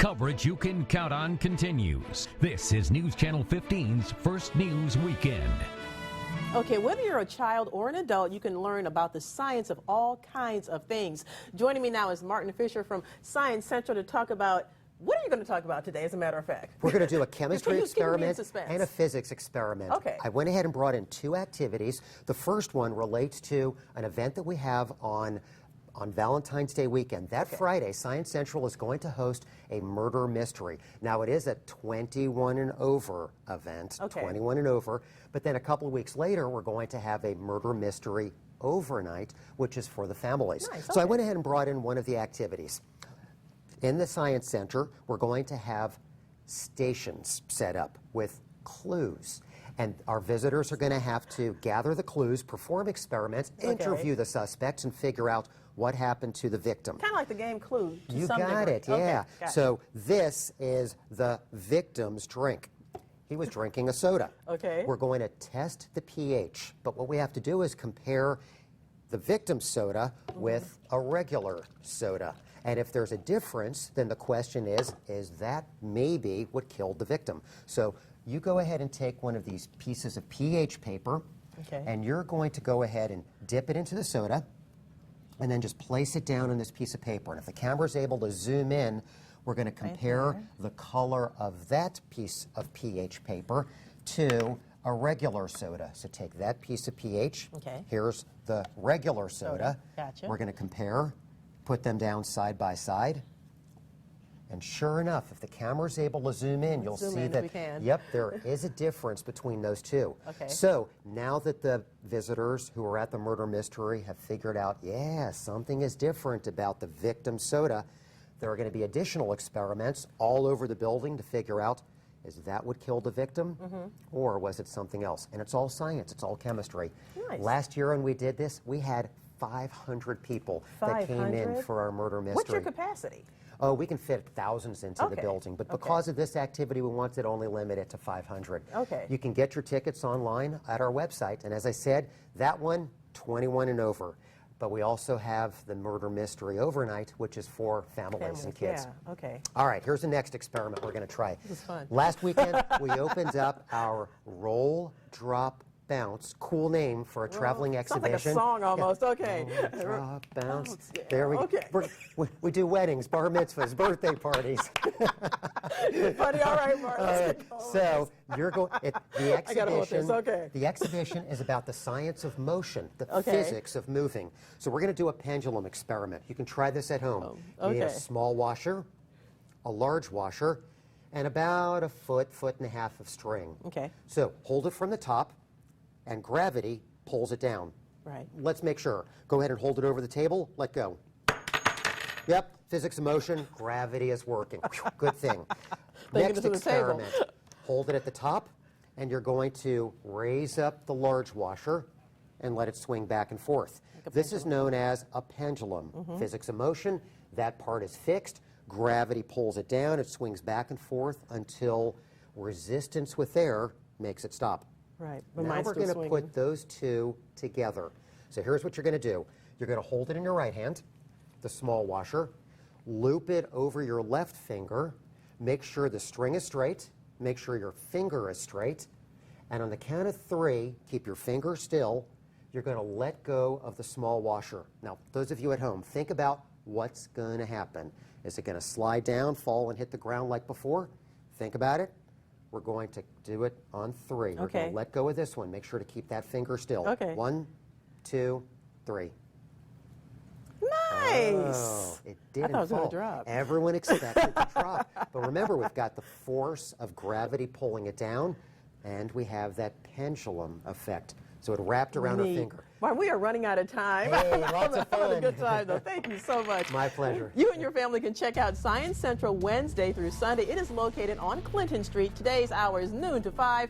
Coverage you can count on continues. This is News Channel 15's First News Weekend. Okay, whether you're a child or an adult, you can learn about the science of all kinds of things. Joining me now is Martin Fisher from Science Central to talk about, what are you going to talk about today, as a matter of fact? We're going to do a chemistry experiment suspense. and a physics experiment. Okay. I went ahead and brought in two activities. The first one relates to an event that we have on Valentine's Day weekend. That Friday, Science Central is going to host a murder mystery. Now, it is a 21 and over event, 21 and over, but then a couple of weeks later, we're going to have a murder mystery overnight, which is for the families. Nice, So I went ahead and brought in one of the activities. In the Science Center, we're going to have stations set up with clues. And our visitors are going to have to gather the clues, perform experiments, interview the suspects, and figure out what happened to the victim. Kind of like the game Clue. You got it, yeah. Okay, so this is the victim's drink. He was drinking a soda. Okay. We're going to test the pH, but what we have to do is compare the victim's soda with a regular soda. And if there's a difference, then the question is that maybe what killed the victim? So you go ahead and take one of these pieces of pH paper, and you're going to go ahead and dip it into the soda, and then just place it down on this piece of paper. And if the camera's able to zoom in, we're going to compare the color of that piece of pH paper to a regular soda. So take that piece of pH. Here's the regular soda. Gotcha. We're going to compare, put them down side by side. And sure enough, if the camera's able to zoom in, you'll see that, yep, there is a difference between those two. So now that the visitors who are at the murder mystery have figured out, yeah, something is different about the victim's soda, there are going to be additional experiments all over the building to figure out, is that what killed the victim? Or was it something else? And it's all science, it's all chemistry. Last year when we did this, we had 500 people that came in for our murder mystery. What's your capacity? Oh, we can fit thousands into the building, but because of this activity, we wanted to only limit it to 500. You can get your tickets online at our website, and as I said, that one, 21 and over. But we also have the murder mystery overnight, which is for families and kids. All right, here's the next experiment we're going to try. This is fun. Last weekend, we opened up our Roll, Drop, Bounce, cool name for a traveling exhibition. Sounds like a song almost. Roll, drop, bounce. There we go. We do weddings, bar mitzvahs, birthday parties. Funny, all right, Mark. So you're going. The exhibition. I gotta hold this. The exhibition is about the science of motion, the physics of moving. So we're going to do a pendulum experiment. You can try this at home. You need a small washer, a large washer, and about a foot and a half of string. So hold it from the top, and gravity pulls it down. Let's make sure. Go ahead and hold it over the table. Let go. Yep, physics of motion, gravity is working. Good thing. Next experiment. Hold it at the top, and you're going to raise up the large washer and let it swing back and forth. This is known as a pendulum. Physics of motion, that part is fixed. Gravity pulls it down. It swings back and forth until resistance with air makes it stop. Now we're going to put those two together. So here's what you're going to do. You're going to hold it in your right hand, the small washer, loop it over your left finger, make sure the string is straight, make sure your finger is straight, and on the count of 3, keep your finger still. You're going to let go of the small washer. Now, those of you at home, think about what's going to happen. Is it going to slide down, fall, and hit the ground like before? Think about it. We're going to do it on 3. We're going to let go of this one. Make sure to keep that finger still. 1, 2, 3. Nice. Oh, it didn't fall. I thought it was fall. going to drop. Everyone expected it to drop. But remember, we've got the force of gravity pulling it down, and we have that pendulum effect. So it wrapped around her finger. Well, we are running out of time. Hey, lots of fun. Having a good time, though. Thank you so much. My pleasure. You and your family can check out Science Central Wednesday through Sunday. It is located on Clinton Street. Today's hour is noon to 5.